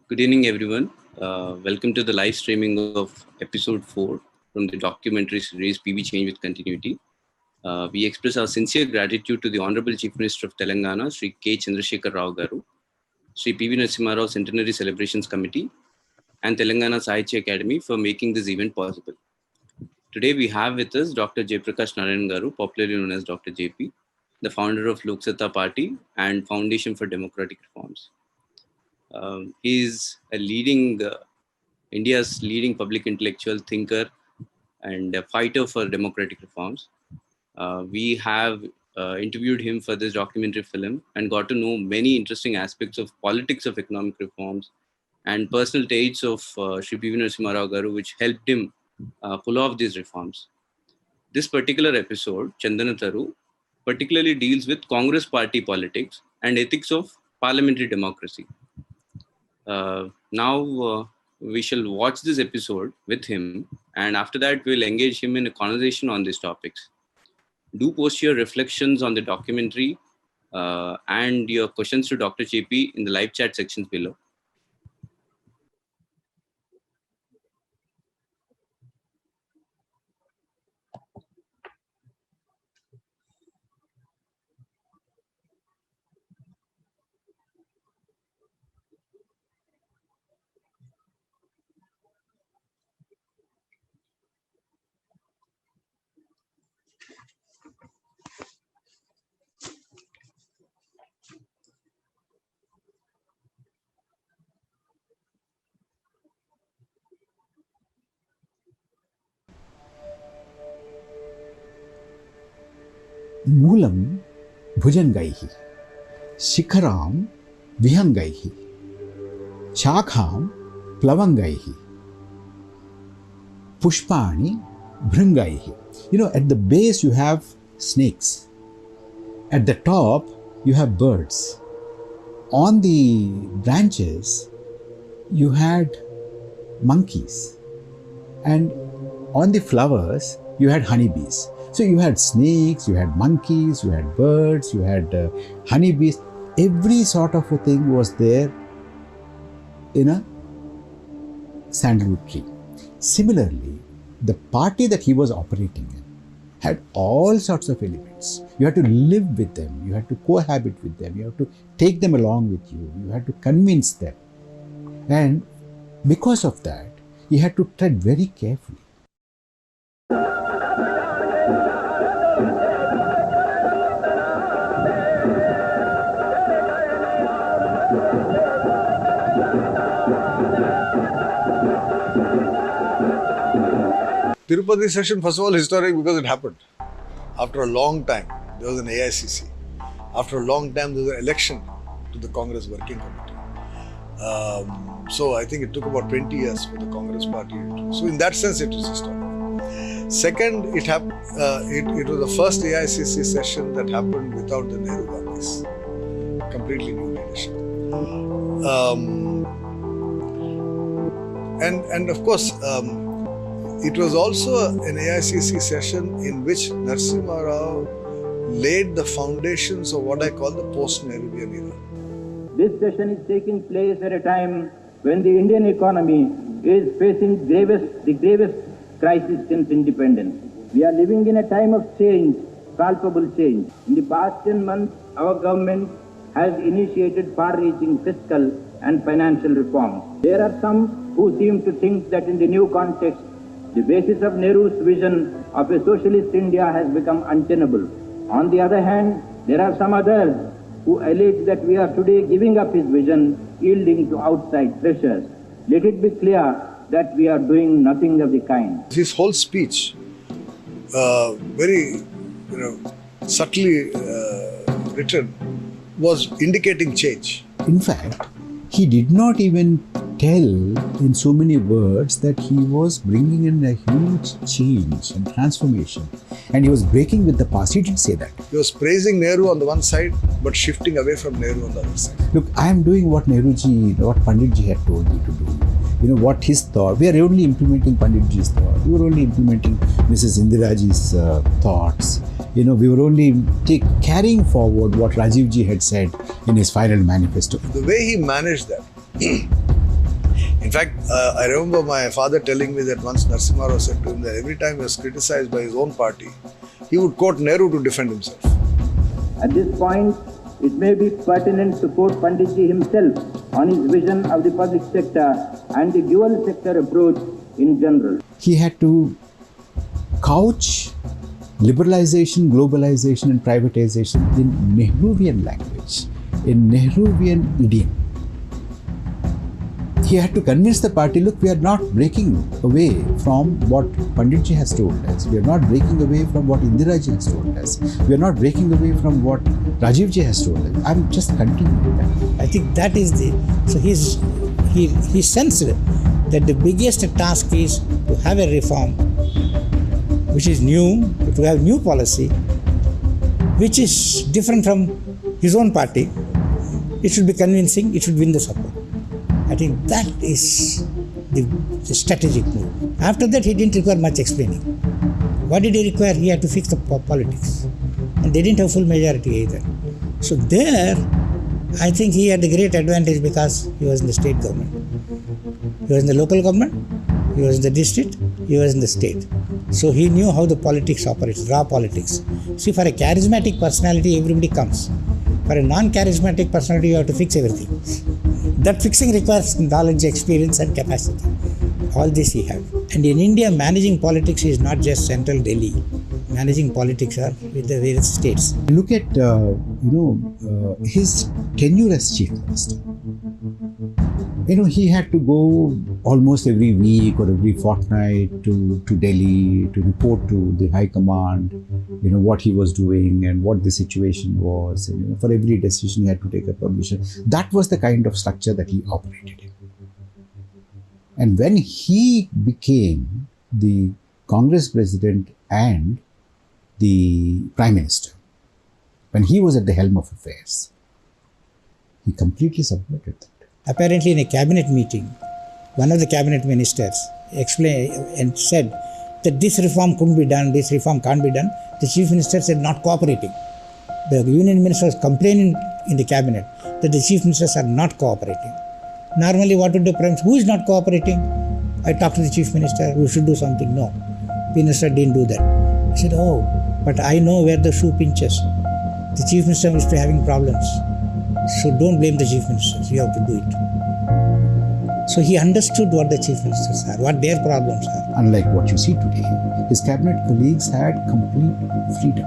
Good evening, everyone. Welcome to the live streaming of episode 4 from the documentary series PB Change with Continuity. We express our sincere gratitude to the Honorable Chief Minister of Telangana, Sri K. Chandrasekhar Rao Garu, Sri P.V. Narasimha Rao Centenary Celebrations Committee, and Telangana Sahitya Academy for making this event possible. Today we have with us Dr. Jaya Prakash Narayan Garu, popularly known as Dr. JP, the founder of Loksatta Party and Foundation for Democratic Reforms. He is a India's leading public intellectual thinker and a fighter for democratic reforms. We have interviewed him for this documentary film and got to know many interesting aspects of politics of economic reforms and personal traits of Sri P.V. Narasimha Rao Garu, which helped him pull off these reforms. This particular episode, Chandanataru, particularly deals with Congress party politics and ethics of parliamentary democracy. Now we shall watch this episode with him, and after that we'll engage him in a conversation on these topics. Do post your reflections on the documentary and your questions to Dr. JP in the live chat sections below. Moolam bhujangaihi, Shikharam vihangaihi, Shakham plavangaihi, Pushpani bhrangaihi. At the base you have snakes. At the top you have birds. On the branches you had monkeys. And on the flowers you had honeybees. So you had snakes, you had monkeys, you had birds, you had honeybees. Every sort of a thing was there in a sandalwood tree. Similarly, the party that he was operating in had all sorts of elements. You had to live with them, you had to cohabit with them, you had to take them along with you, you had to convince them. And because of that, he had to tread very carefully. Tirupati session, first of all, historic because it happened. After a long time, there was an AICC. After a long time, there was an election to the Congress Working Committee. So I think it took about 20 years for the Congress party. So in that sense, it was historic. Second, it was the first AICC session that happened without the Nehru Gandhis. Completely new leadership. And of course, it was also an AICC session in which Narasimha Rao laid the foundations of what I call the post-Nehruvian era. This session is taking place at a time when the Indian economy is facing the gravest crisis since independence. We are living in a time of change, palpable change. In the past 10 months, our government has initiated far-reaching fiscal and financial reforms. There are some who seem to think that in the new context, the basis of Nehru's vision of a socialist India has become untenable. On the other hand, there are some others who allege that we are today giving up his vision, yielding to outside pressures. Let it be clear that we are doing nothing of the kind. His whole speech, very subtly written, was indicating change. In fact, he did not even tell in so many words that he was bringing in a huge change and transformation, and he was breaking with the past. He did say that. He was praising Nehru on the one side, but shifting away from Nehru on the other side. Look, I am doing what Panditji had told me to do. What his thought. We are only implementing Panditji's thought. We were only implementing Mrs. Indiraji's thoughts. We were only carrying forward what Rajiv ji had said in his final manifesto. The way he managed that, In fact, I remember my father telling me that once Narasimha Rao said to him that every time he was criticized by his own party, he would quote Nehru to defend himself. At this point, it may be pertinent to quote Panditji himself on his vision of the public sector and the dual sector approach in general. He had to couch liberalization, globalization and privatization in Nehruvian language, in Nehruvian idiom. He had to convince the party, look, we are not breaking away from what Panditji has told us. We are not breaking away from what Indiraji has told us. We are not breaking away from what Rajivji has told us. I'm just continuing that. I think that is so he sensed that the biggest task is to have a reform which is new, to have new policy, which is different from his own party. It should be convincing, it should win the support. I think that is the strategic move. After that, he didn't require much explaining. What did he require? He had to fix the politics. And they didn't have full majority either. So there, I think he had a great advantage because he was in the state government. He was in the local government, he was in the district, he was in the state. So he knew how the politics operates, raw politics. See, for a charismatic personality, everybody comes. For a non-charismatic personality, you have to fix everything. That fixing requires knowledge, experience and capacity. All this he had. And in India, managing politics is not just central Delhi. Managing politics are with the various states. Look at, his tenure as chief minister. He had to go almost every week or every fortnight to Delhi to report to the High Command, what he was doing and what the situation was. And, for every decision, he had to take a permission. That was the kind of structure that he operated in. And when he became the Congress president and the Prime Minister, when he was at the helm of affairs, he completely subverted that. Apparently in a cabinet meeting, one of the cabinet ministers explained and said that this reform couldn't be done, this reform can't be done. The chief minister said not cooperating. The union minister was complaining in the cabinet that the chief ministers are not cooperating. Normally what would the prime minister, who is not cooperating? I talked to the chief minister, we should do something. No, the minister didn't do that. He said, oh, but I know where the shoe pinches. The chief minister must be having problems. So don't blame the chief ministers, you have to do it. So he understood what the chief ministers are, what their problems are. Unlike what you see today, his cabinet colleagues had complete freedom.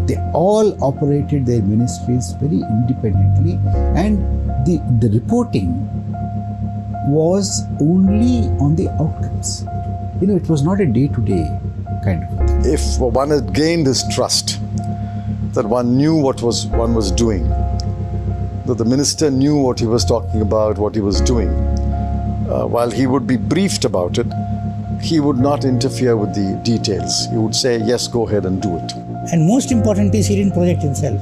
They all operated their ministries very independently, and the reporting was only on the outcomes. It was not a day-to-day kind of a thing. If one had gained his trust, that one knew what one was doing, that the minister knew what he was talking about, what he was doing, while he would be briefed about it, he would not interfere with the details. He would say, yes, go ahead and do it. And most important is he didn't project himself.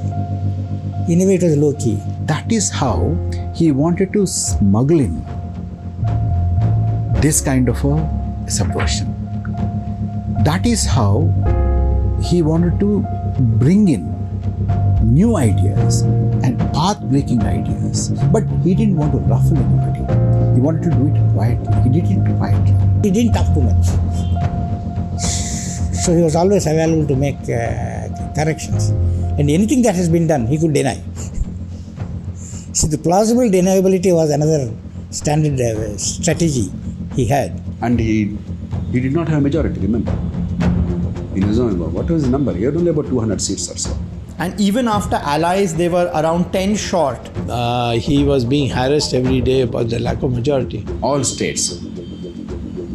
In a way, it was low key. That is how he wanted to smuggle in this kind of a subversion. That is how he wanted to bring in new ideas and path-breaking ideas. But he didn't want to ruffle anybody. He wanted to do it quietly. He did it quietly. He didn't talk too much. So he was always available to make corrections. And anything that has been done, he could deny. So the plausible deniability was another standard strategy he had. And he did not have a majority, remember. In Nizamabad, what was the number? He had only about 200 seats or so. And even after allies, they were around 10 short. He was being harassed every day about the lack of majority. All states.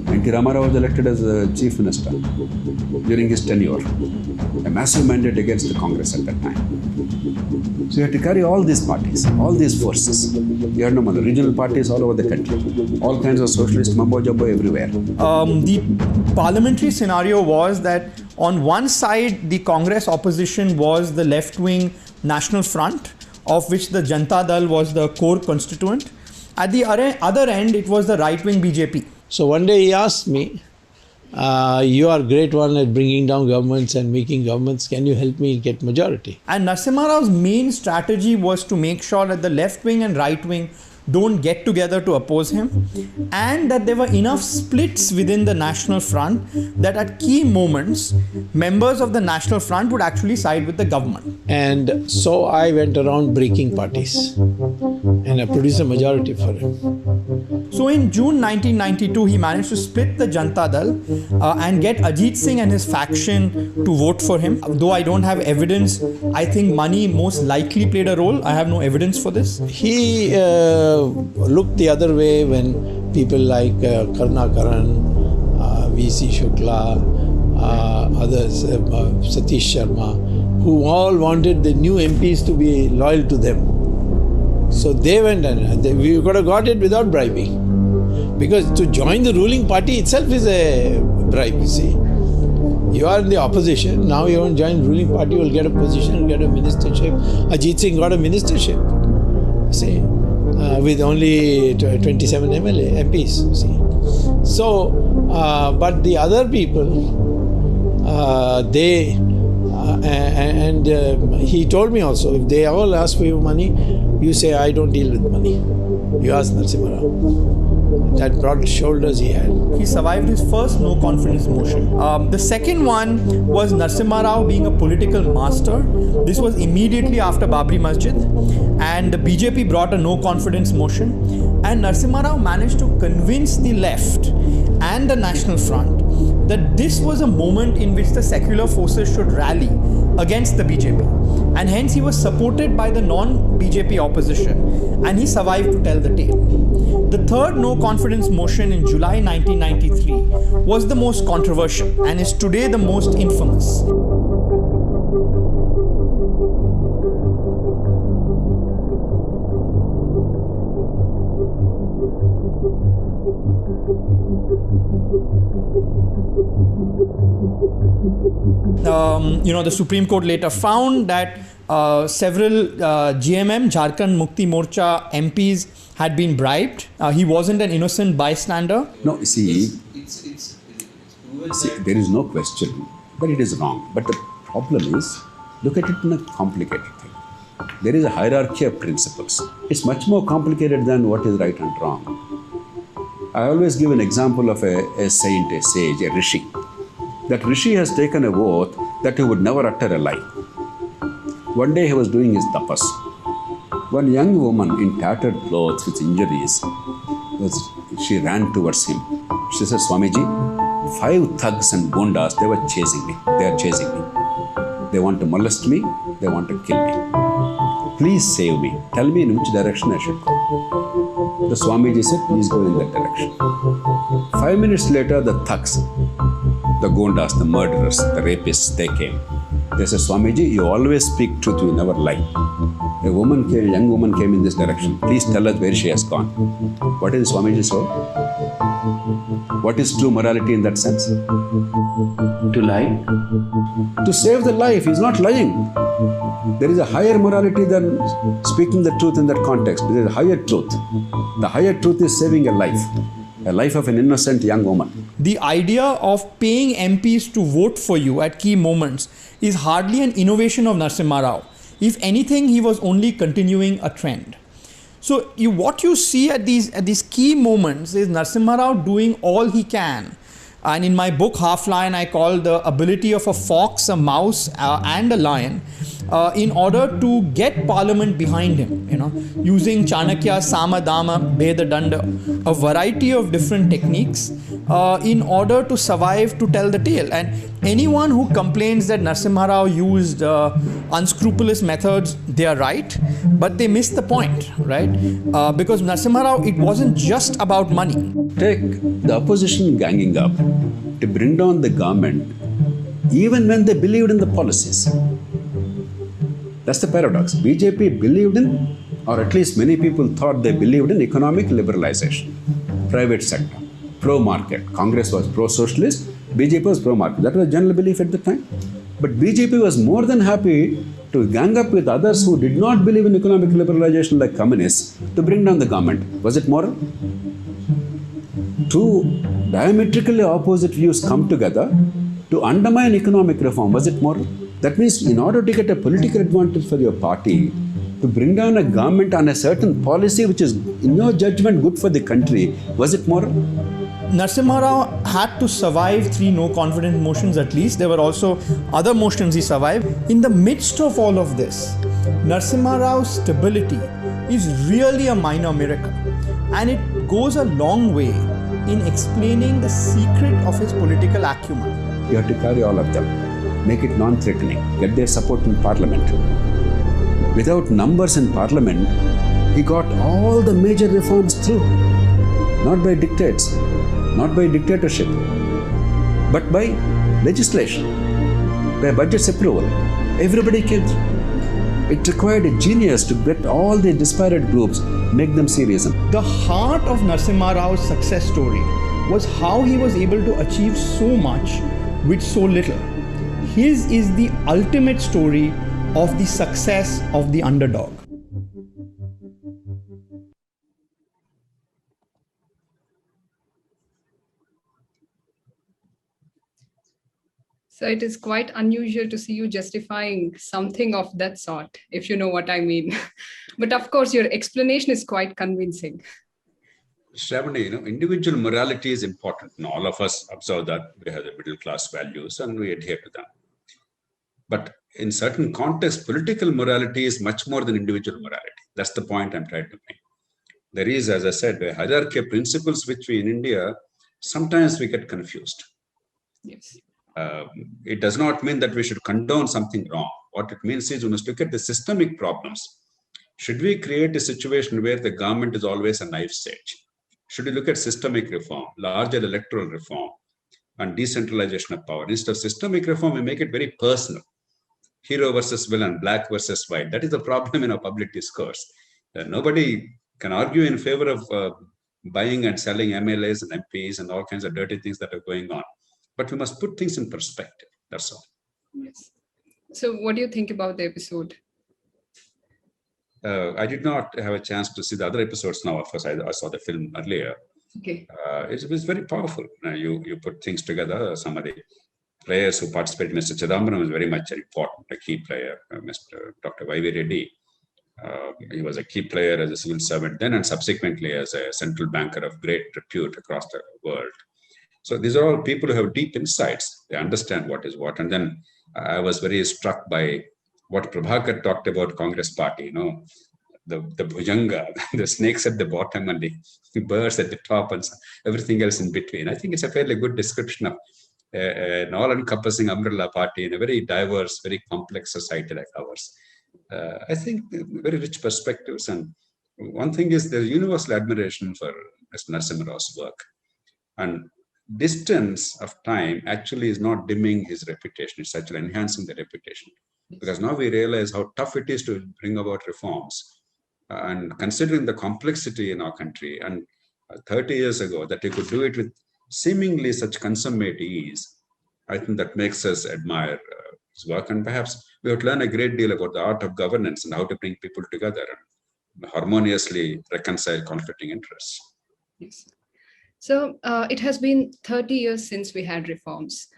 N.T. Ramarao was elected as a chief minister during his tenure. A massive mandate against the Congress at that time. So you had to carry all these parties, all these forces. You had no regional parties all over the country. All kinds of socialist mumbo-jumbo everywhere. The parliamentary scenario was that on one side, the Congress opposition was the left-wing National Front, of which the Janata Dal was the core constituent. At the other end, it was the right-wing BJP. So one day he asked me, you are a great one at bringing down governments and making governments. Can you help me get majority? And Narasimha Rao's main strategy was to make sure that the left wing and right wing don't get together to oppose him, and that there were enough splits within the National Front that at key moments, members of the National Front would actually side with the government. And so I went around breaking parties and I produced a majority for him. So in June 1992, he managed to split the Janata Dal and get Ajit Singh and his faction to vote for him. Though I don't have evidence, I think money most likely played a role. I have no evidence for this. He looked the other way when people like Karnakaran, V.C. Shukla, others, Satish Sharma, who all wanted the new MPs to be loyal to them. So they went and we could have got it without bribing. Because to join the ruling party itself is a bribe, you see. You are in the opposition, now you want to join the ruling party, you will get a position, get a ministership. Ajit Singh got a ministership, see, with only 27 MPs, you see. So, but the other people, he told me also, if they all ask for your money, you say, I don't deal with money. You ask Narasimha Rao. That broad shoulders he had. He survived his first no confidence motion. The second one was Narasimha Rao being a political master. This was immediately after Babri Masjid, and the BJP brought a no confidence motion, and Narasimha Rao managed to convince the left and the National Front that this was a moment in which the secular forces should rally against the BJP, and hence he was supported by the non-BJP opposition, and he survived to tell the tale. The third no confidence motion in July 1993 was the most controversial and is today the most infamous. The Supreme Court later found that several GMM, Jharkhand Mukti Morcha MPs had been bribed. He wasn't an innocent bystander. No, see, there is no question that it is wrong. But the problem is, look at it in a complicated thing. There is a hierarchy of principles. It's much more complicated than what is right and wrong. I always give an example of a saint, a sage, a rishi. That rishi has taken an oath that he would never utter a lie. One day he was doing his tapas. One young woman in tattered clothes with injuries, she ran towards him. She said, Swamiji, 5 thugs and gundas, they were chasing me. They are chasing me. They want to molest me. They want to kill me. Please save me. Tell me in which direction I should go. The Swamiji said, please go in that direction. 5 minutes later, the thugs, the gundas, the murderers, the rapists, they came. They said, Swamiji, you always speak truth, you never lie. A young woman came in this direction. Please tell us where she has gone. What is Swamiji so? What is true morality in that sense? To lie? To save the life. He is not lying. There is a higher morality than speaking the truth in that context. There is a higher truth. The higher truth is saving a life of an innocent young woman. The idea of paying MPs to vote for you at key moments is hardly an innovation of Narasimha Rao. If anything, he was only continuing a trend. So what you see at these key moments is Narasimha Rao doing all he can. And in my book, Half Lion, I call the ability of a fox, a mouse, and a lion in order to get parliament behind him, using Chanakya, Sama, Dama, Beda, Danda, a variety of different techniques in order to survive to tell the tale. And anyone who complains that Narasimha Rao used unscrupulous methods, they are right, but they miss the point, right? Because Narasimha Rao, it wasn't just about money. Take the opposition ganging up to bring down the government even when they believed in the policies. That's the paradox. BJP believed in, or at least many people thought they believed in, economic liberalization, private sector, pro-market. Congress was pro-socialist, BJP was pro-market. That was general belief at the time. But BJP was more than happy to gang up with others who did not believe in economic liberalization like communists to bring down the government. Was it moral? Two diametrically opposite views come together to undermine economic reform. Was it moral? That means in order to get a political advantage for your party, to bring down a government on a certain policy which is, in your judgment, good for the country, was it moral? Narasimha Rao had to survive 3 no confidence motions at least. There were also other motions he survived. In the midst of all of this, Narasimha Rao's stability is really a minor miracle. And it goes a long way in explaining the secret of his political acumen. You have to carry all of them, make it non-threatening, get their support in parliament. Without numbers in parliament, he got all the major reforms through. Not by dictates, not by dictatorship, but by legislation, by budget's approval. Everybody came through. It required a genius to get all the disparate groups, make them serious. The heart of Narasimha Rao's success story was how he was able to achieve so much with so little. His is the ultimate story of the success of the underdog. So it is quite unusual to see you justifying something of that sort, if you know what I mean. But of course, your explanation is quite convincing. Shravani, individual morality is important. All of us observe that we have the middle class values and we adhere to them. But in certain contexts, political morality is much more than individual morality. That's the point I'm trying to make. There is, as I said, a hierarchy of principles which we in India, sometimes we get confused. Yes. It does not mean that we should condone something wrong. What it means is we must look at the systemic problems. Should we create a situation where the government is always a knife edge? Should we look at systemic reform, larger electoral reform, and decentralization of power? Instead of systemic reform, we make it very personal. Hero versus villain, black versus white. That is the problem in our public discourse. Nobody can argue in favor of buying and selling MLAs and MPs and all kinds of dirty things that are going on. But we must put things in perspective. That's all. Yes. So what do you think about the episode? I did not have a chance to see the other episodes now. Of course, I saw the film earlier. Okay. It was very powerful. You put things together. Some of the players who participated, Mr. Chidambaram was very much important, a key player. Mr. Dr. Y.V. Reddy, he was a key player as a civil servant then and subsequently as a central banker of great repute across the world. So these are all people who have deep insights. They understand what is what. And then I was very struck by what Prabhakar talked about Congress party, the bhujanga, the snakes at the bottom and the birds at the top and everything else in between. I think it's a fairly good description of an all-encompassing umbrella party in a very diverse, very complex society like ours. I think very rich perspectives. And one thing is there's universal admiration for Mr. Narasimha Rao's work. And distance of time actually is not dimming his reputation. It's actually enhancing the reputation. Because now we realize how tough it is to bring about reforms. And considering the complexity in our country, and 30 years ago, that he could do it with seemingly such consummate ease, I think that makes us admire his work. And perhaps we have to learn a great deal about the art of governance and how to bring people together and harmoniously reconcile conflicting interests. Yes. So it has been 30 years since we had reforms.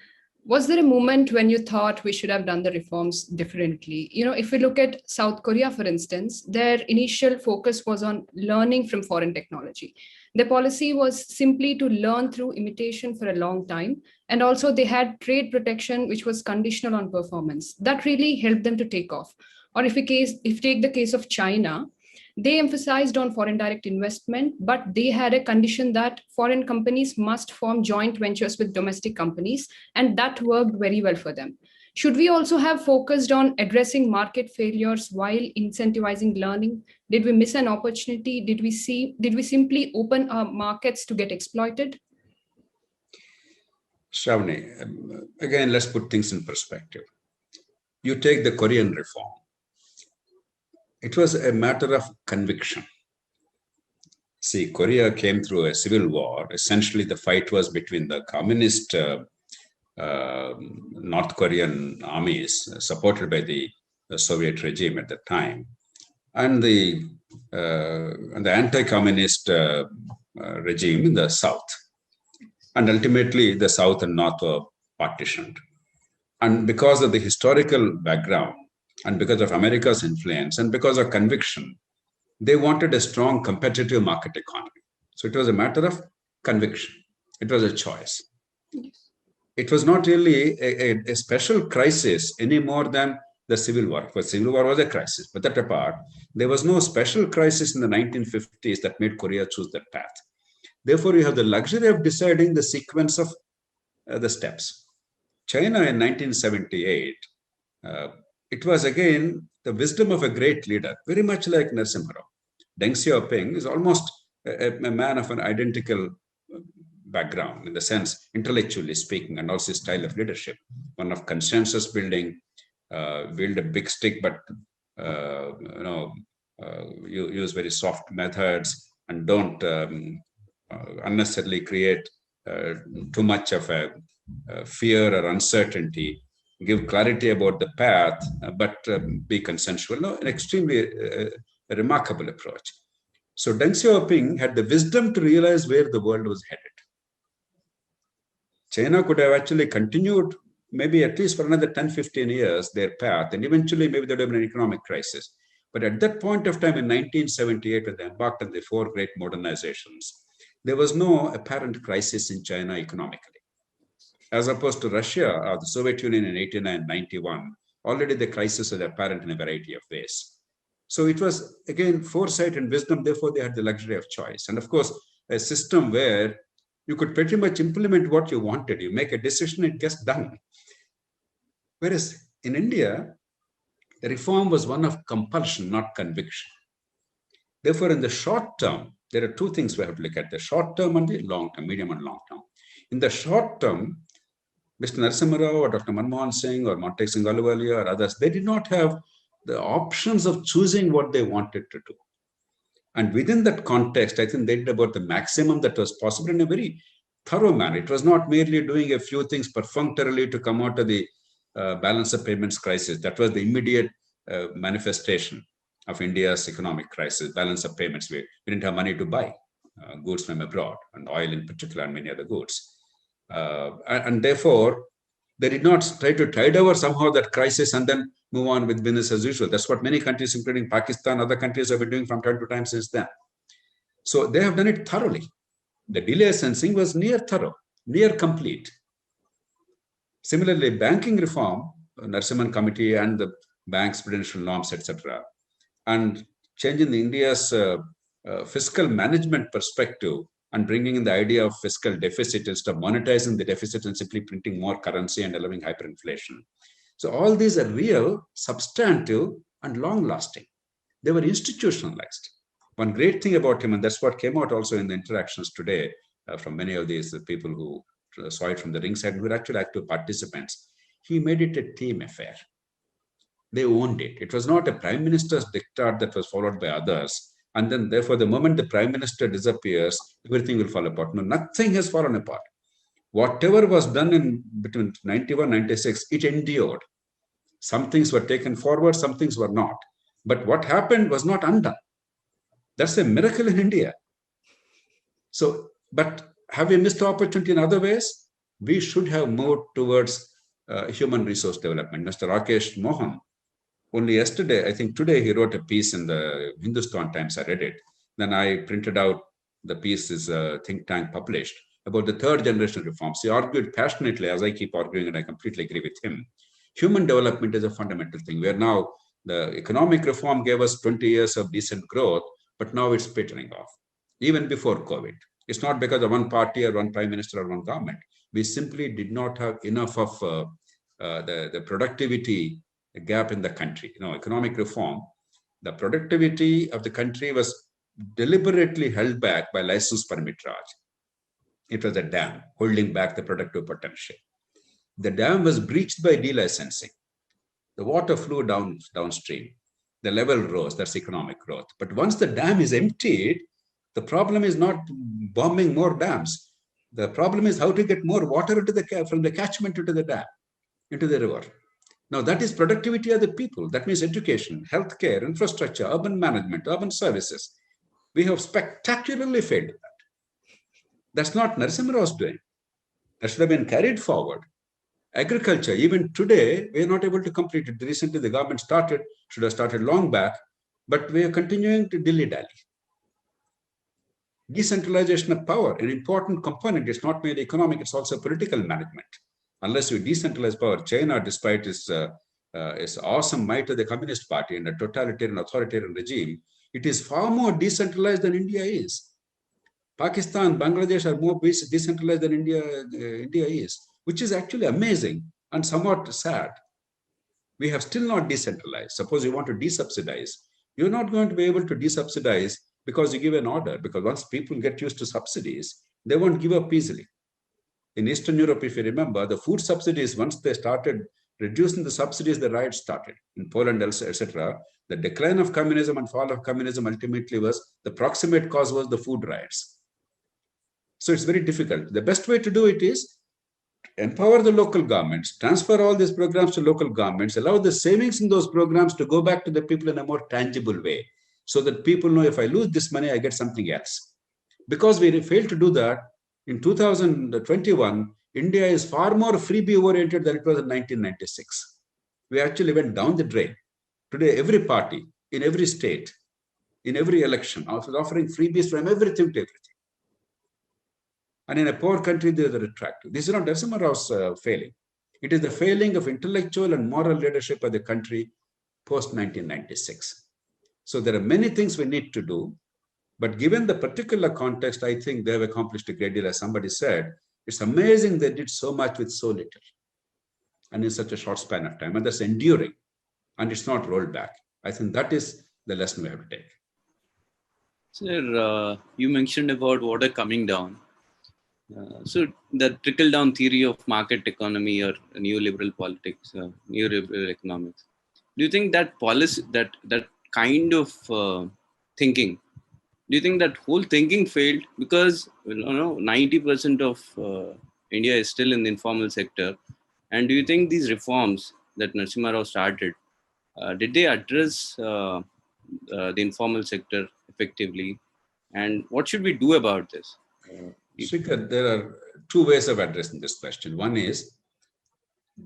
Was there a moment when you thought we should have done the reforms differently? If we look at South Korea, for instance, their initial focus was on learning from foreign technology. The policy was simply to learn through imitation for a long time. And also they had trade protection, which was conditional on performance. That really helped them to take off. Or if we take the case of China, they emphasized on foreign direct investment, but they had a condition that foreign companies must form joint ventures with domestic companies, and that worked very well for them. Should we also have focused on addressing market failures while incentivizing learning? Did we miss an opportunity? Did we simply open our markets to get exploited? Shravani, again, let's put things in perspective. You take the Korean reform. It was a matter of conviction. See, Korea came through a civil war. Essentially, the fight was between the communist North Korean armies supported by the Soviet regime at the time, and the anti-communist regime in the South. And ultimately, the South and North were partitioned. And because of the historical background, And because of America's influence and because of conviction, they wanted a strong competitive market economy. So it was a matter of conviction. It was a choice. It was not really a special crisis any more than the Civil War. Because Civil War was a crisis, but that apart, there was no special crisis in the 1950s that made Korea choose that path. Therefore, you have the luxury of deciding the sequence of the steps. China in 1978, it was again the wisdom of a great leader, very much like Narasimha Rao. Deng Xiaoping is almost a man of an identical background in the sense, intellectually speaking, and also style of leadership, one of consensus building, wield a big stick, but use very soft methods and don't unnecessarily create too much of a fear or uncertainty. Give clarity about the path, but be consensual. No, an extremely remarkable approach. So Deng Xiaoping had the wisdom to realize where the world was headed. China could have actually continued maybe at least for another 10, 15 years their path, and eventually maybe there would have been an economic crisis. But at that point of time in 1978, when they embarked on the 4 great modernizations, there was no apparent crisis in China economically. As opposed to Russia or the Soviet Union in 89, 91, already the crisis was apparent in a variety of ways. So it was, again, foresight and wisdom, therefore they had the luxury of choice. And of course, a system where you could pretty much implement what you wanted. You make a decision, it gets done. Whereas in India, the reform was one of compulsion, not conviction. Therefore, in the short term, there are 2 things we have to look at, the short term and the long term, medium and long term. In the short term, Mr. Narasimha Rao or Dr. Manmohan Singh or Montek Singh Ahluwalia or others, they did not have the options of choosing what they wanted to do. And within that context, I think they did about the maximum that was possible in a very thorough manner. It was not merely doing a few things perfunctorily to come out of the balance of payments crisis. That was the immediate manifestation of India's economic crisis, balance of payments. We didn't have money to buy goods from abroad, and oil in particular, and many other goods. And therefore, they did not try to tide over somehow that crisis and then move on with business as usual. That's what many countries, including Pakistan, other countries have been doing from time to time since then. So they have done it thoroughly. The delay sensing was near thorough, near complete. Similarly, banking reform, Narasimhan Committee and the bank's prudential norms, etc., and changing India's fiscal management perspective and bringing in the idea of fiscal deficit instead of monetizing the deficit and simply printing more currency and allowing hyperinflation. So all these are real, substantive, and long-lasting. They were institutionalized. One great thing about him, and that's what came out also in the interactions today from many of these people who saw it from the ringside, who were actually active participants, he made it a team affair. They owned it. It was not a prime minister's diktat that was followed by others. And then, therefore, the moment the prime minister disappears, everything will fall apart. No, nothing has fallen apart. Whatever was done in between 91, 96, it endured. Some things were taken forward, some things were not. But what happened was not undone. That's a miracle in India. So, but have we missed the opportunity in other ways? We should have moved towards human resource development. Mr. Rakesh Mohan, only yesterday, I think today, he wrote a piece in the Hindustan Times. I read it. Then I printed out the piece is a think tank published about the 3rd generation reforms. He argued passionately, as I keep arguing, and I completely agree with him. Human development is a fundamental thing. Where now the economic reform gave us 20 years of decent growth, but now it's petering off, even before COVID. It's not because of one party or one prime minister or one government. We simply did not have enough of the productivity gap in the country. Economic reform, the productivity of the country was deliberately held back by license permit Raj. It was a dam holding back the productive potential. The dam was breached by delicensing. The water flew downstream. The level rose. That's economic growth. But once the dam is emptied, the problem is not bombing more dams. The problem is how to get more water from the catchment into the dam, into the river. Now, that is productivity of the people. That means education, healthcare, infrastructure, urban management, urban services. We have spectacularly failed at that. That's not Narasimha Rao's doing. That should have been carried forward. Agriculture, even today, we are not able to complete it. Recently, the government should have started long back, but we are continuing to dilly-dally. Decentralization of power, an important component. It's not merely economic, it's also political management. Unless you decentralize power, China, despite its awesome might of the Communist Party and a totalitarian authoritarian regime, it is far more decentralized than India is. Pakistan, Bangladesh are more decentralized than India is, which is actually amazing and somewhat sad. We have still not decentralized. Suppose you want to desubsidize, you're not going to be able to desubsidize because you give an order, because once people get used to subsidies, they won't give up easily. In Eastern Europe, if you remember, the food subsidies, once they started reducing the subsidies, the riots started. In Poland, etc., the decline of communism and fall of communism ultimately was, the proximate cause was the food riots. So it's very difficult. The best way to do it is empower the local governments, transfer all these programs to local governments, allow the savings in those programs to go back to the people in a more tangible way, so that people know, if I lose this money, I get something else. Because we failed to do that, in 2021, India is far more freebie-oriented than it was in 1996. We actually went down the drain. Today, every party, in every state, in every election, is offering freebies from everything to everything. And in a poor country, there is a retractive. This is not Narasimha Rao's failing. It is the failing of intellectual and moral leadership of the country post-1996. So there are many things we need to do. But given the particular context, I think they have accomplished a great deal. As somebody said, it's amazing they did so much with so little and in such a short span of time. And that's enduring. And it's not rolled back. I think that is the lesson we have to take. Sir, you mentioned about water coming down. So the trickle-down theory of market economy or neoliberal politics, neoliberal economics. Do you think that policy, that kind of thinking, do you think that whole thinking failed? Because 90% of India is still in the informal sector. And do you think these reforms that Narasimha Rao started, did they address the informal sector effectively? And what should we do about this? Srikhar, there are two ways of addressing this question. One is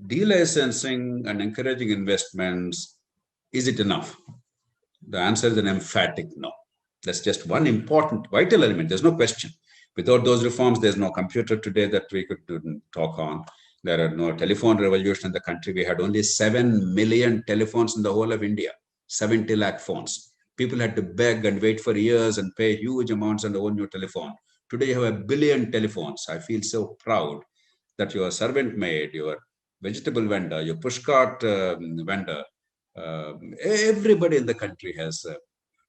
delicensing and encouraging investments. Is it enough? The answer is an emphatic no. That's just one important, vital element. There's no question. Without those reforms, there's no computer today that we could talk on. There are no telephone revolution in the country. We had only 7 million telephones in the whole of India, 70 lakh phones. People had to beg and wait for years and pay huge amounts on the own new telephone. Today, you have 1 billion telephones. I feel so proud that your servant maid, your vegetable vendor, your pushcart vendor, everybody in the country has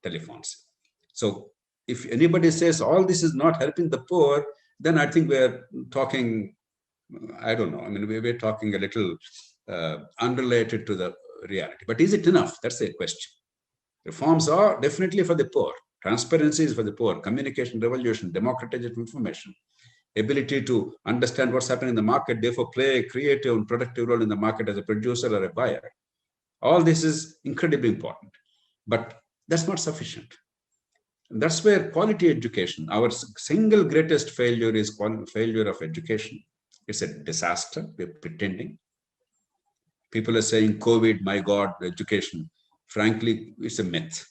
telephones. So if anybody says all this is not helping the poor, then I think we're talking, I don't know. I mean, we're talking a little unrelated to the reality. But is it enough? That's the question. Reforms are definitely for the poor. Transparency is for the poor. Communication revolution, democratization of information, ability to understand what's happening in the market, therefore play a creative and productive role in the market as a producer or a buyer. All this is incredibly important. But that's not sufficient. And that's where quality education, our single greatest failure is failure of education. It's a disaster. We're pretending. People are saying COVID, my God, education. Frankly, it's a myth.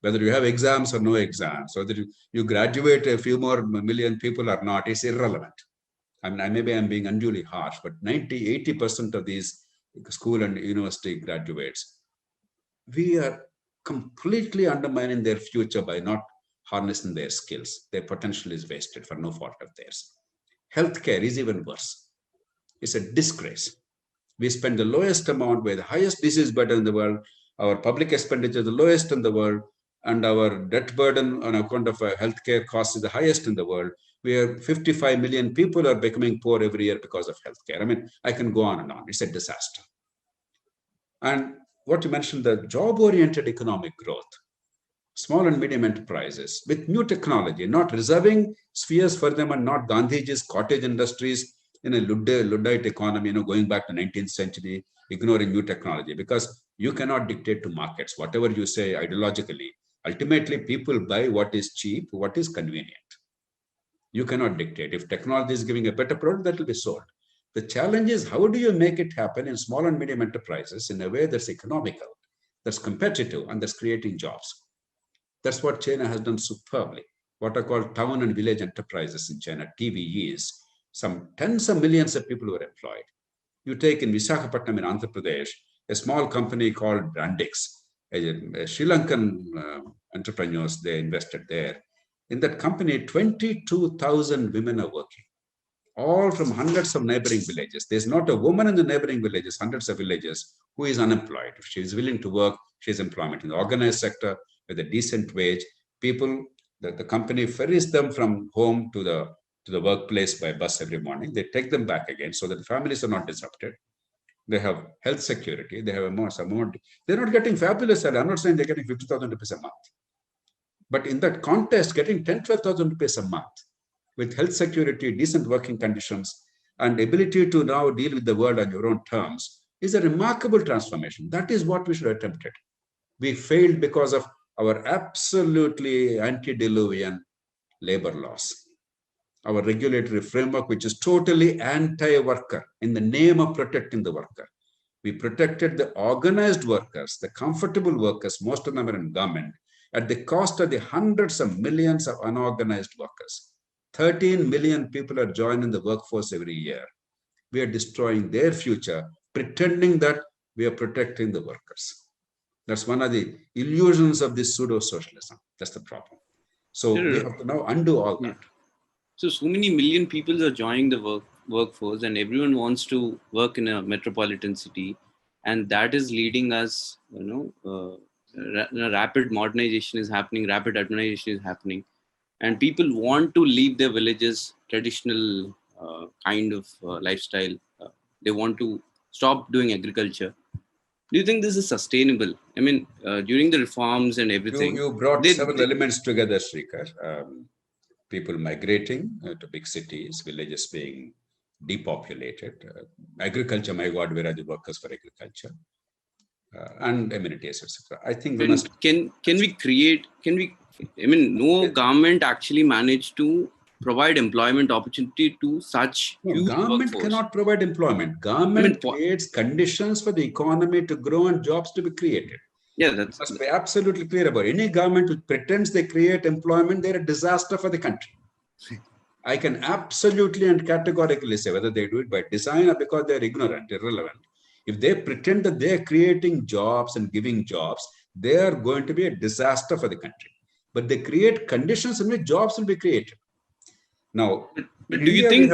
Whether you have exams or no exams, whether you graduate a few more million people or not, is irrelevant. I mean, maybe I'm being unduly harsh, but 80% of these school and university graduates, we are completely undermining their future by not harnessing their skills. Their potential is wasted for no fault of theirs. Healthcare is even worse. It's a disgrace. We spend the lowest amount, we're the highest disease burden in the world. Our public expenditure is the lowest in the world, and our debt burden on account of healthcare costs is the highest in the world. We have 55 million people are becoming poor every year because of healthcare. I mean, I can go on and on. It's a disaster. And what you mentioned, the job-oriented economic growth, small and medium enterprises with new technology, not reserving spheres for them and not Gandhiji's cottage industries in a Luddite economy, going back to 19th century, ignoring new technology, because you cannot dictate to markets. Whatever you say ideologically, ultimately people buy what is cheap, what is convenient. You cannot dictate. If technology is giving a better product, that will be sold. The challenge is, how do you make it happen in small and medium enterprises in a way that's economical, that's competitive, and that's creating jobs? That's what China has done superbly. What are called town and village enterprises in China, TVEs. Some tens of millions of people were employed. You take in Visakhapatnam in Andhra Pradesh, a small company called Brandix, a Sri Lankan entrepreneurs, they invested there. In that company, 22,000 women are working, all from hundreds of neighboring villages. There's not a woman in the neighboring villages, hundreds of villages, who is unemployed. If she is willing to work, she has employment in the organized sector with a decent wage. People, the company ferries them from home to the workplace by bus every morning. They take them back again so that the families are not disrupted. They have health security. They have a more amount. They're not getting fabulous salary. I'm not saying they're getting 50,000 rupees a month. But in that context, getting 10, 12,000 rupees a month with health security, decent working conditions, and ability to now deal with the world on your own terms is a remarkable transformation. That is what we should attempt it. We failed because of our absolutely antediluvian labor laws. Our regulatory framework, which is totally anti-worker in the name of protecting the worker. We protected the organized workers, the comfortable workers, most of them are in government, at the cost of the hundreds of millions of unorganized workers. 13 million people are joining the workforce every year. We are destroying their future, pretending that we are protecting the workers. That's one of the illusions of this pseudo-socialism. That's the problem. So we have to now undo all that. So many million people are joining the workforce, and everyone wants to work in a metropolitan city, and that is leading us, rapid modernization is happening, rapid urbanization is happening, and people want to leave their villages, traditional kind of lifestyle. They want to stop doing agriculture. Do you think this is sustainable? I mean, during the reforms and everything, you brought several elements together, Srikar. People migrating to big cities, villages being depopulated, agriculture, my God, where are the workers for agriculture, and amenities, etc. I think we must. Can we create? No government actually managed to provide employment opportunity to such huge government workforce. Cannot provide employment. Government creates conditions for the economy to grow and jobs to be created. Yeah, that's must be absolutely clear about it. Any government which pretends they create employment, they're a disaster for the country. I can absolutely and categorically say whether they do it by design or because they're ignorant, irrelevant. If they pretend that they're creating jobs and giving jobs, they are going to be a disaster for the country. But they create conditions in which jobs will be created. Now, do you think?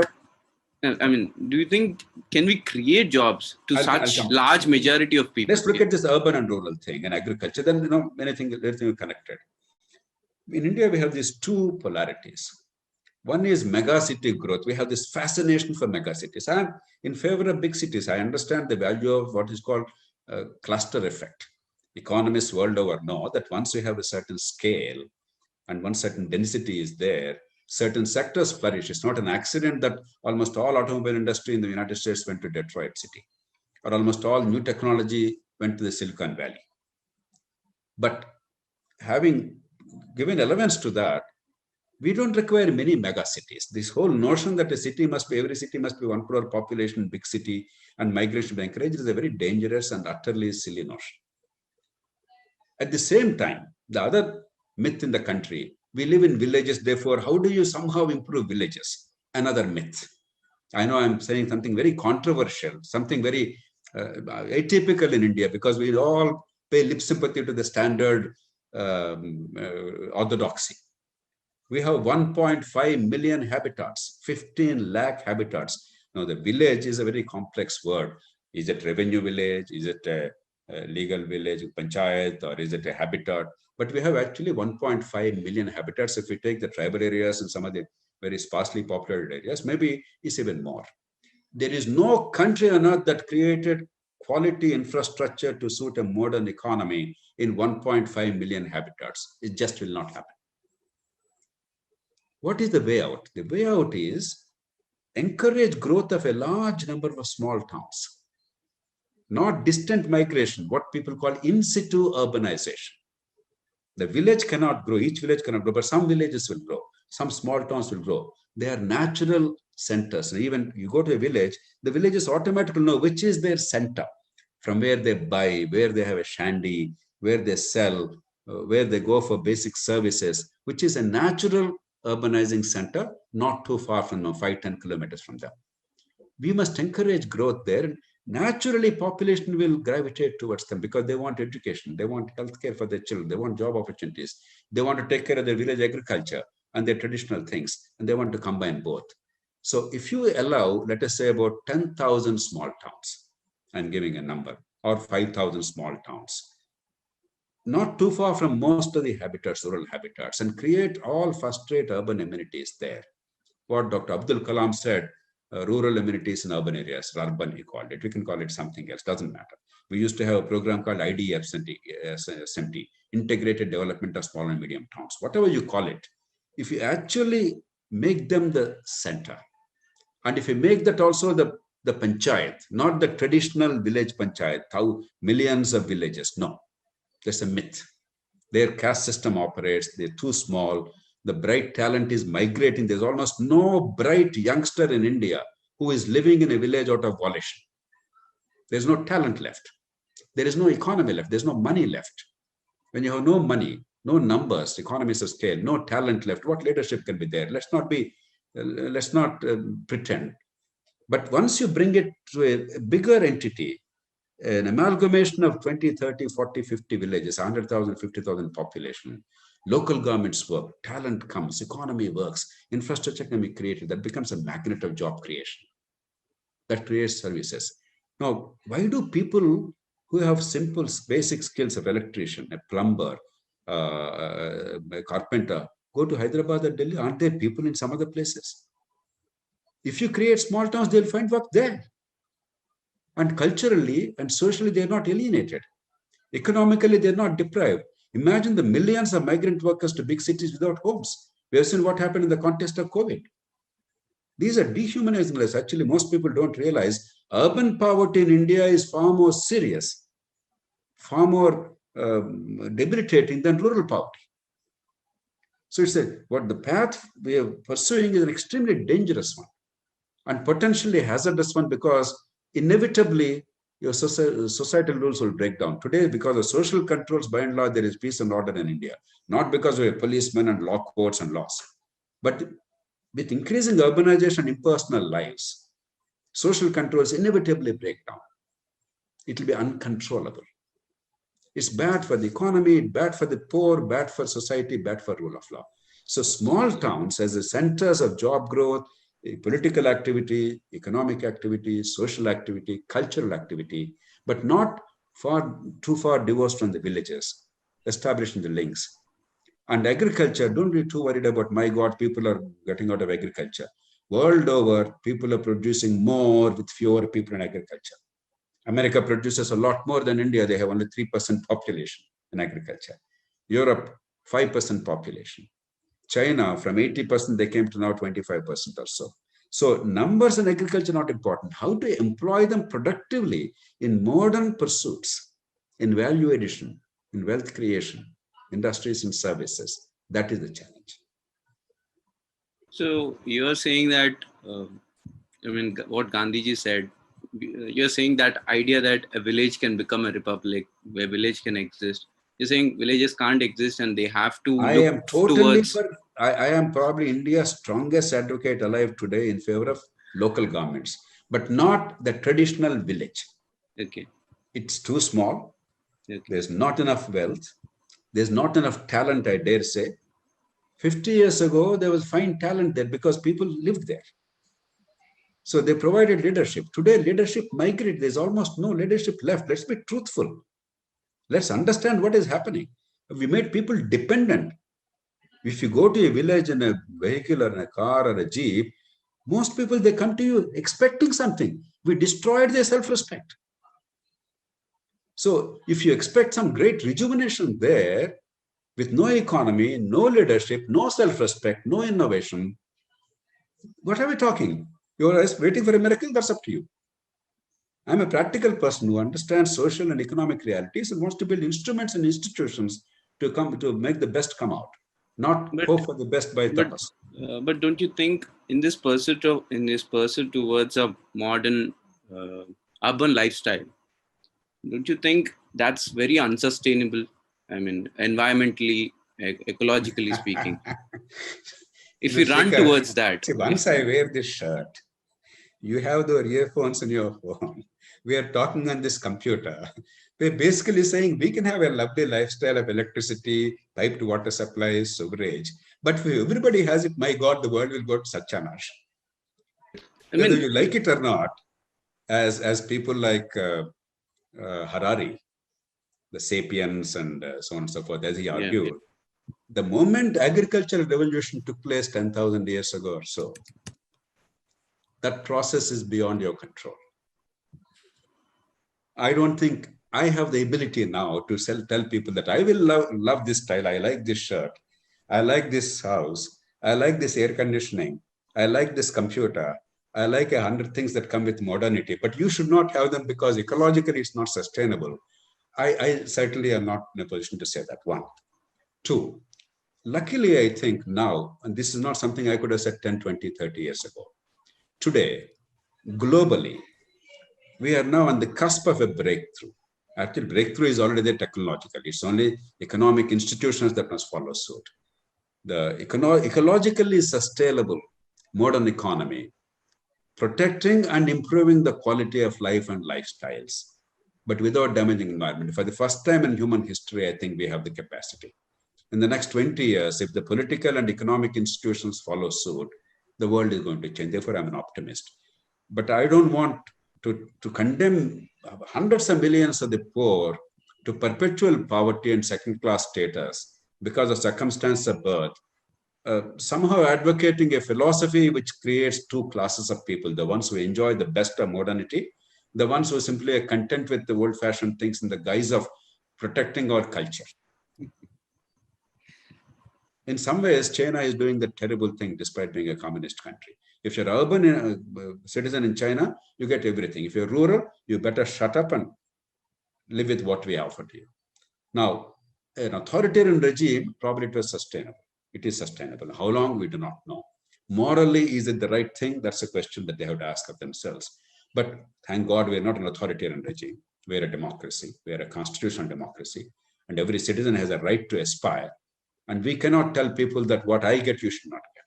Do you think can we create jobs to such large majority of people? Let's look at this urban and rural thing and agriculture. Then everything is connected. In India, we have these two polarities. One is mega city growth. We have this fascination for mega cities. I'm in favor of big cities. I understand the value of what is called cluster effect. Economists world over know that once you have a certain scale and one certain density is there, certain sectors flourish. It's not an accident that almost all automobile industry in the United States went to Detroit City, or almost all new technology went to the Silicon Valley. But having given relevance to that, we don't require many mega cities. This whole notion that every city must be 1 crore population, big city, and migration be encouraged is a very dangerous and utterly silly notion. At the same time, the other myth in the country, we live in villages, therefore, how do you somehow improve villages? Another myth. I know I'm saying something very controversial, something very atypical in India, because we all pay lip sympathy to the standard orthodoxy. We have 1.5 million habitats, 15 lakh habitats. Now, the village is a very complex word. Is it revenue village? Is it a legal village, panchayat, or is it a habitat? But we have actually 1.5 million habitats. If we take the tribal areas and some of the very sparsely populated areas, maybe it's even more. There is no country on earth that created quality infrastructure to suit a modern economy in 1.5 million habitats. It just will not happen. What is the way out? The way out is encourage growth of a large number of small towns, not distant migration, what people call in situ urbanization. The village cannot grow, each village cannot grow, but some villages will grow. Some small towns will grow. They are natural centers. Even you go to a village, the villages automatically know which is their center, from where they buy, where they have a shandy, where they sell, where they go for basic services, which is a natural urbanizing center, not too far from them, 5-10 kilometers from them. We must encourage growth there. Naturally, population will gravitate towards them because they want education, they want healthcare for their children, they want job opportunities, they want to take care of their village agriculture and their traditional things, and they want to combine both. So if you allow, let us say, about 10,000 small towns, I'm giving a number, or 5,000 small towns, not too far from most of the habitats, rural habitats, and create all first-rate urban amenities there. What Dr. Abdul Kalam said, rural amenities in urban areas, urban he called it. We can call it something else, doesn't matter. We used to have a program called IDF, Integrated Development of Small and Medium Towns. Whatever you call it, if you actually make them the center, and if you make that also the panchayat, not the traditional village panchayat, how millions of villages, no, that's a myth. Their caste system operates, they're too small, the bright talent is migrating. There's almost no bright youngster in India who is living in a village out of volition. There's no talent left. There is no economy left. There's no money left. When you have no money, no numbers, economies of scale, no talent left, what leadership can be there? Let's not pretend. But once you bring it to a bigger entity, an amalgamation of 20, 30, 40, 50 villages, 100,000, 50,000 population, local governments work, talent comes, economy works, infrastructure can be created. That becomes a magnet of job creation. That creates services. Now, why do people who have simple, basic skills of electrician, a plumber, a carpenter, go to Hyderabad or Delhi? Aren't there people in some other places? If you create small towns, they'll find work there. And culturally and socially, they're not alienated. Economically, they're not deprived. Imagine the millions of migrant workers to big cities without homes. We have seen what happened in the context of COVID. These are dehumanizing lives. Actually, most people don't realize urban poverty in India is far more serious, far more debilitating than rural poverty. So it's what the path we are pursuing is an extremely dangerous one and potentially hazardous one, because inevitably your societal rules will break down. Today, because of social controls, by and large, there is peace and order in India. Not because of a policemen and law courts and laws. But with increasing urbanization and impersonal lives, social controls inevitably break down. It will be uncontrollable. It's bad for the economy, bad for the poor, bad for society, bad for rule of law. So small towns as the centers of job growth, political activity, economic activity, social activity, cultural activity, but not too far divorced from the villages, establishing the links. And agriculture, don't be too worried about, my God, people are getting out of agriculture. World over, people are producing more with fewer people in agriculture. America produces a lot more than India. They have only 3% population in agriculture. Europe, 5% population. China, from 80%, they came to now 25% or so. So numbers in agriculture are not important. How to employ them productively in modern pursuits, in value addition, in wealth creation, industries and services, that is the challenge. So you're saying that, what Gandhiji said, you're saying that idea that a village can become a republic, where village can exist. You're saying villages can't exist and they have to I look am totally towards... I am probably India's strongest advocate alive today in favor of local governments, but not the traditional village. Okay. It's too small. Okay. There's not enough wealth. There's not enough talent, I dare say. 50 years ago, there was fine talent there because people lived there. So they provided leadership. Today, leadership migrated. There's almost no leadership left. Let's be truthful. Let's understand what is happening. We made people dependent. If you go to a village in a vehicle or in a car or a jeep, most people, they come to you expecting something. We destroyed their self-respect. So if you expect some great rejuvenation there, with no economy, no leadership, no self-respect, no innovation, what are we talking? You're waiting for a miracle? That's up to you. I'm a practical person who understands social and economic realities and wants to build instruments and institutions to make the best come out. not But hope for the best by but tapas. but don't you think in this pursuit towards a modern urban lifestyle, don't you think that's very unsustainable? I mean, environmentally, ecologically speaking, if we run Shekhar, towards that, see, once I wear this shirt, you have the earphones in your phone. We are talking on this computer. We're basically saying we can have a lovely lifestyle of electricity, piped water supplies, sewerage. But if everybody has it, my God, the world will go to Satchanash. I Whether mean, you like it or not, as people like Harari, the sapiens and so on and so forth, as he yeah, argued, the moment agricultural revolution took place 10,000 years ago or so, that process is beyond your control. I don't think I have the ability now to tell people that I will love this style. I like this shirt. I like this house. I like this air conditioning. I like this computer. I like 100 things that come with modernity, but you should not have them because ecologically it's not sustainable. I certainly am not in a position to say that. One. Two, luckily, I think now, and this is not something I could have said 10, 20, 30 years ago. Today, globally, we are now on the cusp of a breakthrough. Actually, breakthrough is already there technologically. It's only economic institutions that must follow suit. The ecologically sustainable modern economy, protecting and improving the quality of life and lifestyles, but without damaging environment. For the first time in human history, I think we have the capacity. In the next 20 years, if the political and economic institutions follow suit, the world is going to change. Therefore, I'm an optimist. But I don't want to condemn hundreds of millions of the poor to perpetual poverty and second-class status because of circumstance of birth, somehow advocating a philosophy which creates two classes of people, the ones who enjoy the best of modernity, the ones who simply are content with the old-fashioned things in the guise of protecting our culture. In some ways, China is doing the terrible thing despite being a communist country. If you're an urban citizen in China, you get everything. If you're rural, you better shut up and live with what we offer to you. Now, an authoritarian regime, probably it was sustainable. It is sustainable. How long, we do not know. Morally, is it the right thing? That's a question that they have to ask of themselves. But thank God we're not an authoritarian regime. We're a democracy. We're a constitutional democracy. And every citizen has a right to aspire. And we cannot tell people that what I get, you should not get.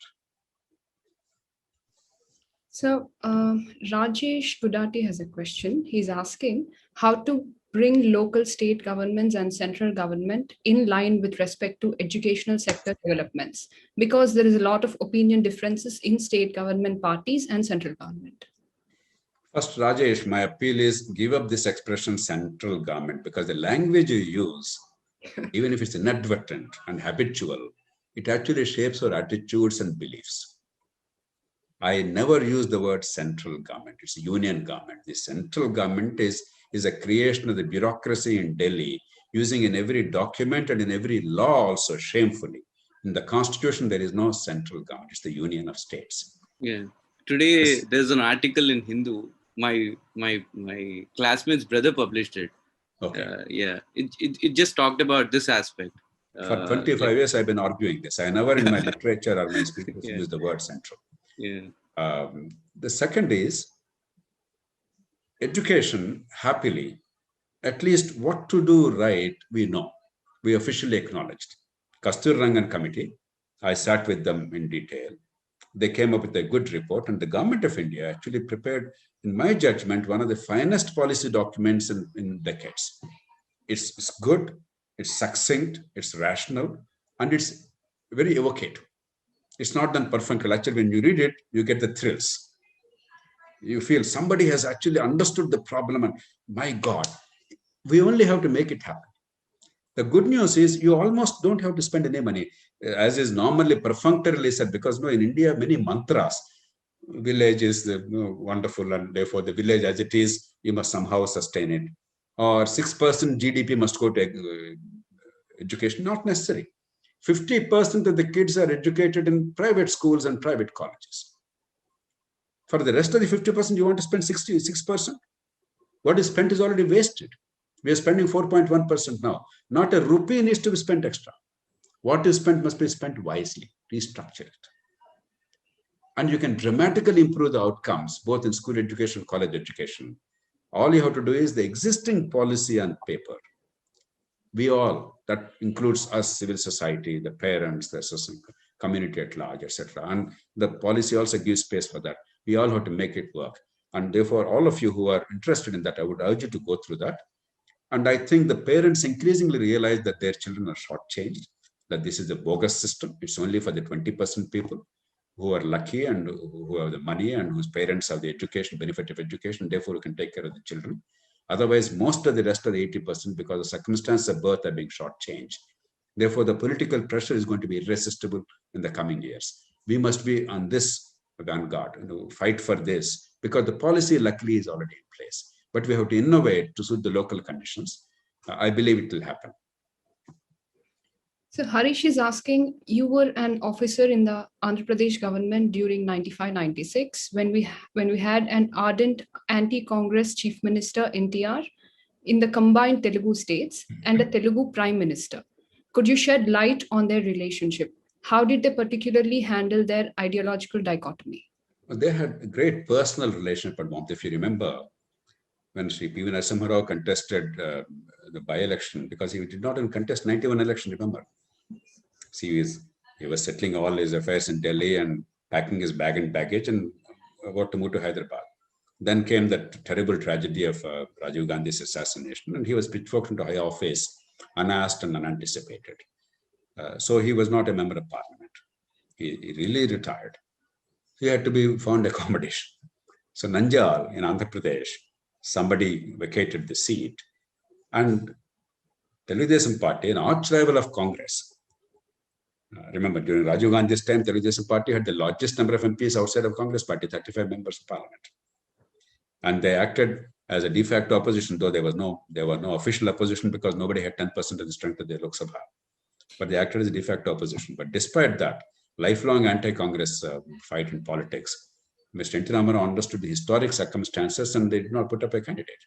So Rajesh Gudati has a question. He's asking how to bring local state governments and central government in line with respect to educational sector developments, because there is a lot of opinion differences in state government parties and central government. First, Rajesh, my appeal is give up this expression central government, because the language you use, even if it's inadvertent and habitual, it actually shapes our attitudes and beliefs. I never use the word central government. It's a union government. The central government is a creation of the bureaucracy in Delhi, using in every document and in every law also shamefully. In the constitution, there is no central government. It's the union of states. Yeah. Today, there's an article in Hindu. My classmate's brother published it. Okay. Yeah. It just talked about this aspect. For 25 years, I've been arguing this. I never in my literature or my speeches use the word central. Yeah. The second is education, happily, at least what to do right, we know. We officially acknowledged. Kasturrangan committee, I sat with them in detail. They came up with a good report, and the government of India actually prepared, in my judgment, one of the finest policy documents in decades. It's good, it's succinct, it's rational, and it's very evocative. It's not done perfectly. Actually, when you read it, you get the thrills. You feel somebody has actually understood the problem, and my God, we only have to make it happen. The good news is you almost don't have to spend any money, as is normally perfunctorily said, because in India, many mantras, village is wonderful, and therefore the village as it is, you must somehow sustain it. Or 6% GDP must go to education. Not necessary. 50% of the kids are educated in private schools and private colleges. For the rest of the 50%, you want to spend 66%? What is spent is already wasted. We are spending 4.1% now. Not a rupee needs to be spent extra. What is spent must be spent wisely, restructure it. And you can dramatically improve the outcomes, both in school education, college education. All you have to do is the existing policy on paper. We all, that includes us, civil society, the parents, the community at large, etc. And the policy also gives space for that. We all have to make it work. And therefore, all of you who are interested in that, I would urge you to go through that. And I think the parents increasingly realize that their children are shortchanged, that this is a bogus system. It's only for the 20% people who are lucky and who have the money and whose parents have the education, benefit of education, therefore who can take care of the children. Otherwise, most of the rest of the 80%, because the circumstances of birth are being shortchanged. Therefore, the political pressure is going to be irresistible in the coming years. We must be on this vanguard, fight for this, because the policy luckily is already in place. But we have to innovate to suit the local conditions. I believe it will happen. So Harish is asking, you were an officer in the Andhra Pradesh government during 95-96 when we had an ardent anti-Congress Chief Minister NTR in the combined Telugu states and a Telugu Prime Minister. Could you shed light on their relationship? How did they particularly handle their ideological dichotomy? They had a great personal relationship. If you remember, when Sri P.V. Narasimha Rao contested the by-election, because he did not even contest 91 election, remember? See, he was settling all his affairs in Delhi and packing his bag and baggage and about to move to Hyderabad. Then came that terrible tragedy of Rajiv Gandhi's assassination, and he was pitchforked into high office, unasked and unanticipated. So he was not a member of parliament. He really retired. He had to be found accommodation. So Nanjal in Andhra Pradesh, somebody vacated the seat, and Telugudesam Party, an arch rival of Congress. Remember, during Rajiv Gandhi's time, Telugudesam Party had the largest number of MPs outside of Congress Party, 35 members of parliament. And they acted as a de facto opposition, though there was no official opposition because nobody had 10% of the strength of the Loksatta. But they acted as a de facto opposition. But despite that, lifelong anti-Congress fight in politics, Mr. N.T. Ramarao understood the historic circumstances and they did not put up a candidate.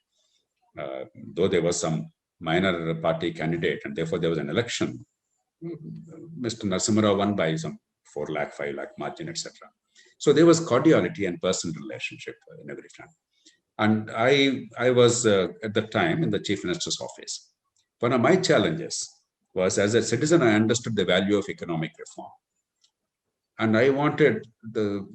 Though there was some minor party candidate and therefore there was an election, Mr. Narasimha Rao won by some 4 lakh, 5 lakh margin, etc. So there was cordiality and personal relationship in every front. And I was at the time in the Chief Minister's office. One of my challenges was, as a citizen, I understood the value of economic reform. And I wanted the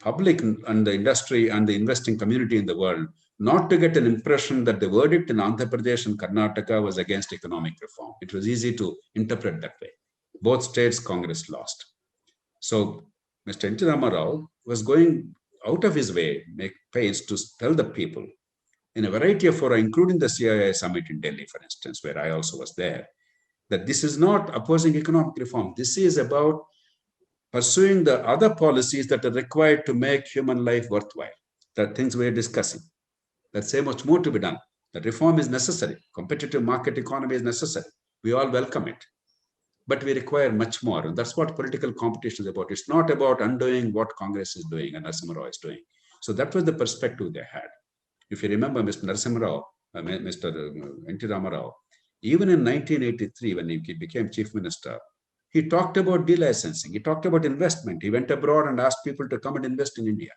public and the industry and the investing community in the world not to get an impression that the verdict in Andhra Pradesh and Karnataka was against economic reform. It was easy to interpret that way. Both states, Congress lost. So Mr. N.T. Ramarao was going out of his way, make pains to tell the people in a variety of fora, including the CII summit in Delhi, for instance, where I also was there, that this is not opposing economic reform. This is about pursuing the other policies that are required to make human life worthwhile. The things we're discussing. Let's say much more to be done. The reform is necessary. Competitive market economy is necessary. We all welcome it. But we require much more. And that's what political competition is about. It's not about undoing what Congress is doing and Narasimha Rao is doing. So that was the perspective they had. If you remember, Mr. Narasimha Rao, Mr. N.T. Ramarao, even in 1983, when he became Chief Minister, he talked about delicensing. He talked about investment. He went abroad and asked people to come and invest in India.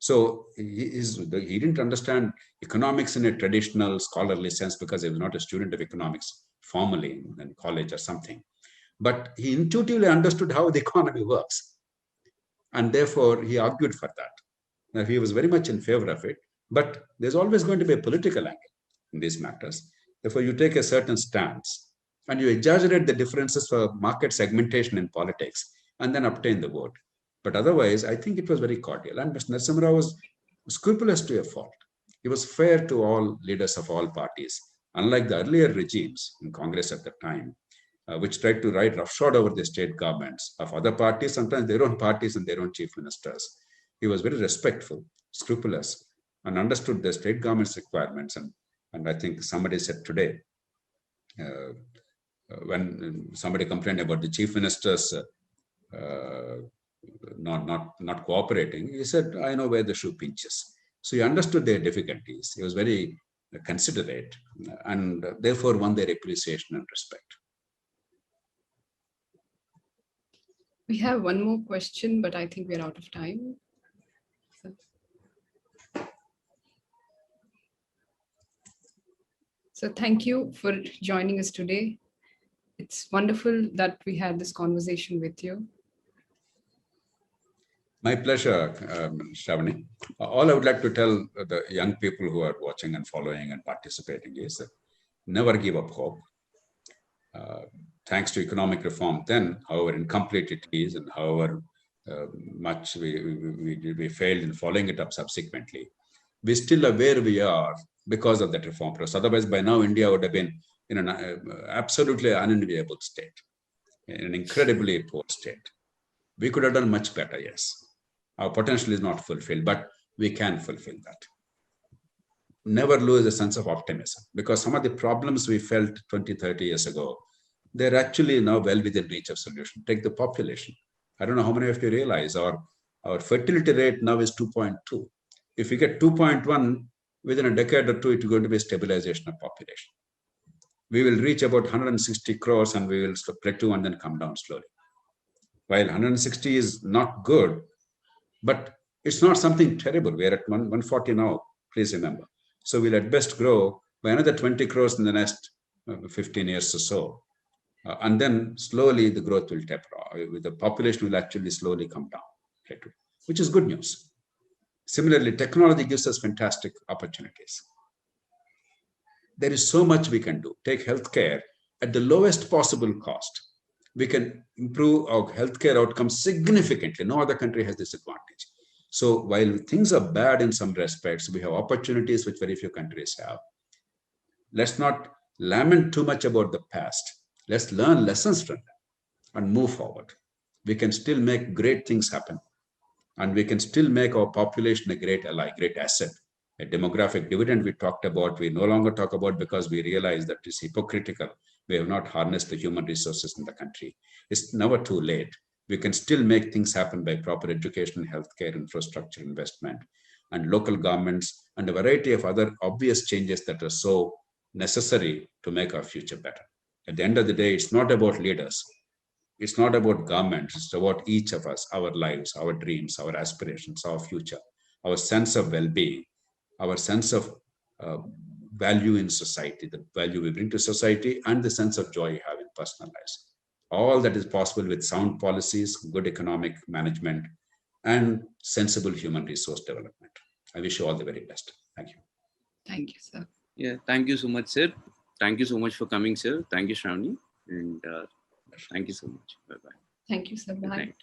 So he didn't understand economics in a traditional scholarly sense because he was not a student of economics formally in college or something. But he intuitively understood how the economy works. And therefore, he argued for that. Now, he was very much in favor of it. But there's always going to be a political angle in these matters. Therefore, you take a certain stance and you exaggerate the differences for market segmentation in politics and then obtain the vote. But otherwise, I think it was very cordial. And Mr. Narasimha Rao was scrupulous to a fault. He was fair to all leaders of all parties, unlike the earlier regimes in Congress at the time, which tried to write roughshod over the state governments of other parties, sometimes their own parties and their own chief ministers. He was very respectful, scrupulous, and understood the state government's requirements. And I think somebody said today, when somebody complained about the chief ministers not cooperating, he said, I know where the shoe pinches. So he understood their difficulties. He was very considerate and therefore won their appreciation and respect. We have one more question, but I think we're out of time. So thank you for joining us today. It's wonderful that we had this conversation with you. My pleasure, Shravani. All I would like to tell the young people who are watching and following and participating is never give up hope. Thanks to economic reform then, however incomplete it is and however much we failed in following it up subsequently, we still are where we are because of that reform process. Otherwise, by now, India would have been in an absolutely unenviable state, in an incredibly poor state. We could have done much better, yes. Our potential is not fulfilled, but we can fulfill that. Never lose a sense of optimism, because some of the problems we felt 20, 30 years ago, they're actually now well within reach of solution. Take the population. I don't know how many of you realize our fertility rate now is 2.2. If we get 2.1, within a decade or two, it's going to be a stabilization of population. We will reach about 160 crores and we will plateau and then come down slowly. While 160 is not good, but it's not something terrible. We are at 140 now, please remember. So we'll at best grow by another 20 crores in the next 15 years or so. And then slowly the growth will taper off. The population will actually slowly come down, which is good news. Similarly, technology gives us fantastic opportunities. There is so much we can do. Take healthcare at the lowest possible cost. We can improve our healthcare outcomes significantly. No other country has this advantage. So while things are bad in some respects, we have opportunities which very few countries have. Let's not lament too much about the past. Let's learn lessons from them and move forward. We can still make great things happen. And we can still make our population a great ally, great asset. A demographic dividend we talked about, we no longer talk about because we realize that it's hypocritical. We have not harnessed the human resources in the country. It's never too late. We can still make things happen by proper education, healthcare, infrastructure investment, and local governments, and a variety of other obvious changes that are so necessary to make our future better. At the end of the day, it's not about leaders. It's not about governments. It's about each of us, our lives, our dreams, our aspirations, our future, our sense of well-being, our sense of value in society, the value we bring to society, and the sense of joy we have in personal lives. All that is possible with sound policies, good economic management, and sensible human resource development. I wish you all the very best. Thank you. Thank you, sir. Yeah, thank you so much, sir. Thank you so much for coming, sir. Thank you, Shravani. And thank you so much. Bye-bye. Thank you, sir. Good Bye. night.